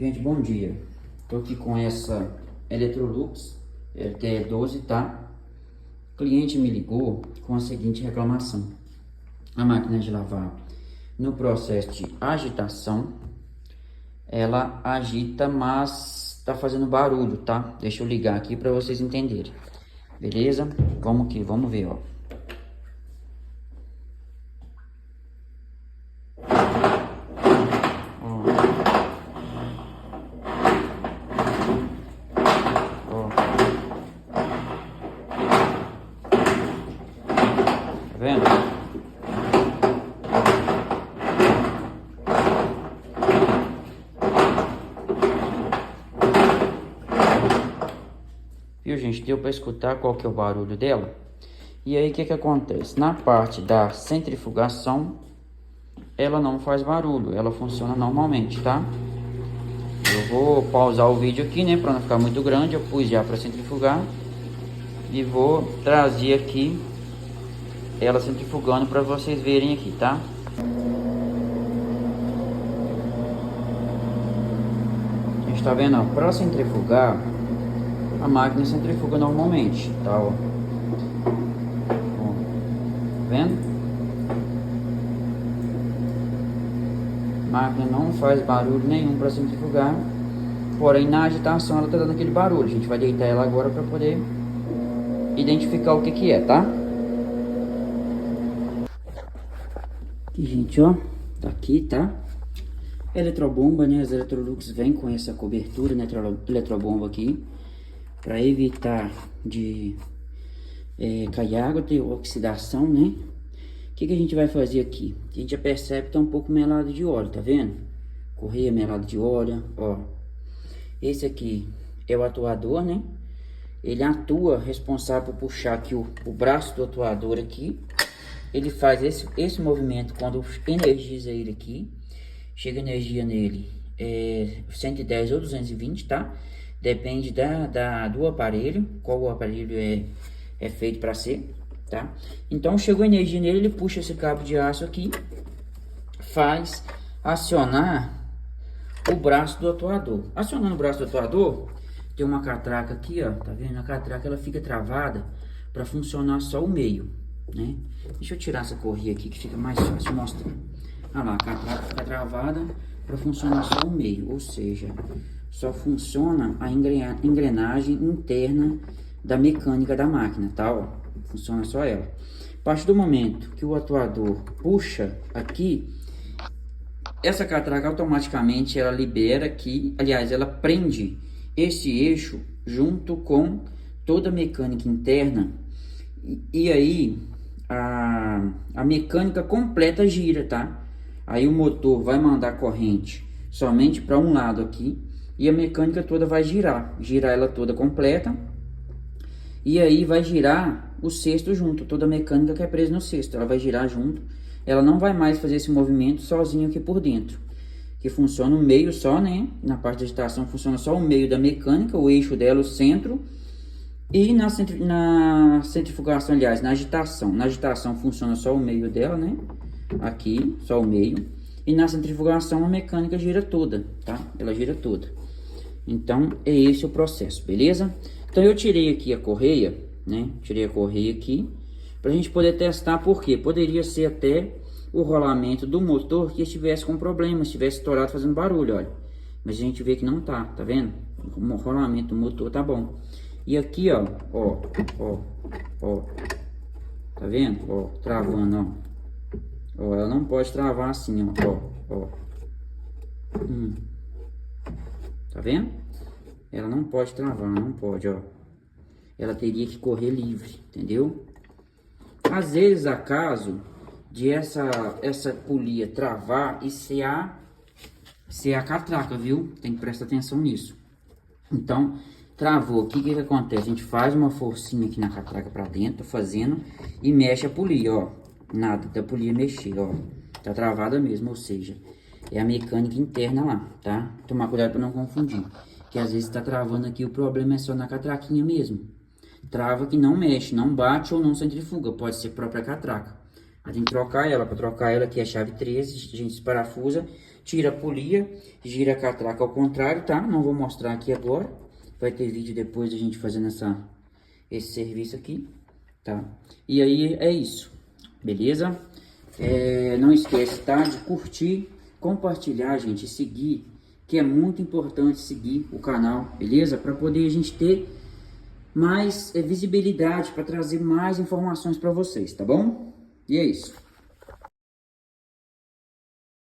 Gente, bom dia. Tô aqui com essa Electrolux LTE12, tá? O cliente me ligou com a seguinte reclamação: a máquina de lavar, no processo de agitação, ela agita, mas tá fazendo barulho, tá? Deixa eu ligar aqui para vocês entenderem. Beleza? Vamos ver, ó. Tá vendo? Viu, gente? Deu para escutar qual que é o barulho dela? E aí, o que que acontece? Na parte da centrifugação, ela não faz barulho, ela funciona normalmente, tá? Eu vou pausar o vídeo aqui, né, para não ficar muito grande. Eu pus já para centrifugar e vou trazer aqui ela centrifugando para vocês verem aqui, tá? A gente tá vendo, ó, para centrifugar, a máquina centrifuga normalmente, tá, ó. Ó, vendo? A máquina não faz barulho nenhum para centrifugar, porém na agitação ela tá dando aquele barulho. A gente vai deitar ela agora para poder identificar o que que é, tá? Aqui, gente, ó, tá aqui, tá? Eletrobomba, né? As Electrolux vem com essa cobertura, né? Eletrobomba aqui, para evitar de cair água, ter oxidação, né? O que que a gente vai fazer aqui? A gente já percebe que tá um pouco melado de óleo, tá vendo? Correia melado de óleo, ó. Esse aqui é o atuador, né? Ele atua responsável por puxar aqui o braço do atuador aqui. Ele faz esse movimento quando energiza ele aqui. Chega energia nele, 110 ou 220, tá? Depende do aparelho, qual o aparelho é feito para ser, tá? Então, chegou energia nele, ele puxa esse cabo de aço aqui, faz acionar o braço do atuador. Acionando o braço do atuador, tem uma catraca aqui, ó, tá vendo? A catraca ela fica travada para funcionar só o meio, né? Deixa eu tirar essa correia aqui que fica mais fácil mostrar. Olha lá, a catraca fica travada para funcionar só o meio, ou seja, só funciona a engrenagem interna da mecânica da máquina, tá? Ó, funciona só ela. A partir do momento que o atuador puxa aqui, essa catraca automaticamente ela libera aqui, aliás, ela prende esse eixo junto com toda a mecânica interna e aí a mecânica completa gira, tá? Aí o motor vai mandar corrente somente para um lado aqui e a mecânica toda vai girar ela toda completa, e aí vai girar o cesto junto, toda a mecânica que é presa no cesto, ela vai girar junto, ela não vai mais fazer esse movimento sozinho aqui por dentro, que funciona o meio só, né? Na parte de agitação funciona só o meio da mecânica, o eixo dela, o centro, e na centrifugação, aliás, na agitação funciona só o meio dela, né? Aqui, só o meio. E na centrifugação a mecânica gira toda, tá? Ela gira toda. Então, é esse o processo, beleza? Então, eu tirei aqui a correia, né? Tirei a correia aqui, pra gente poder testar, porque poderia ser até o rolamento do motor que estivesse com problema, estivesse estourado fazendo barulho, olha. Mas a gente vê que não tá, tá vendo? O rolamento do motor tá bom. E aqui, ó, tá vendo? Ó, travando, ó. Ó, ela não pode travar assim, ó. Tá vendo? Ela não pode travar, não pode, ó. Ela teria que correr livre, entendeu? Às vezes, acaso de essa polia travar e ser a catraca, viu? Tem que prestar atenção nisso. Então, travou, o que que acontece? A gente faz uma forcinha aqui na catraca pra dentro, fazendo, e mexe a polia, ó. Nada da polia mexer, ó. Tá travada mesmo, ou seja, é a mecânica interna lá, tá? Tomar cuidado para não confundir, que às vezes tá travando aqui, o problema é só na catraquinha mesmo. Trava que não mexe, não bate ou não centrifuga, pode ser própria catraca. A gente tem que trocar ela, para trocar ela aqui é a chave 13, a gente parafusa, tira a polia, gira a catraca ao contrário, tá? Não vou mostrar aqui agora. Vai ter vídeo depois da gente fazendo esse serviço aqui, tá? E aí é isso, beleza? Não esquece, tá? De curtir, compartilhar, gente, seguir, que é muito importante seguir o canal, beleza? Para poder a gente ter mais visibilidade, para trazer mais informações para vocês, tá bom? E é isso.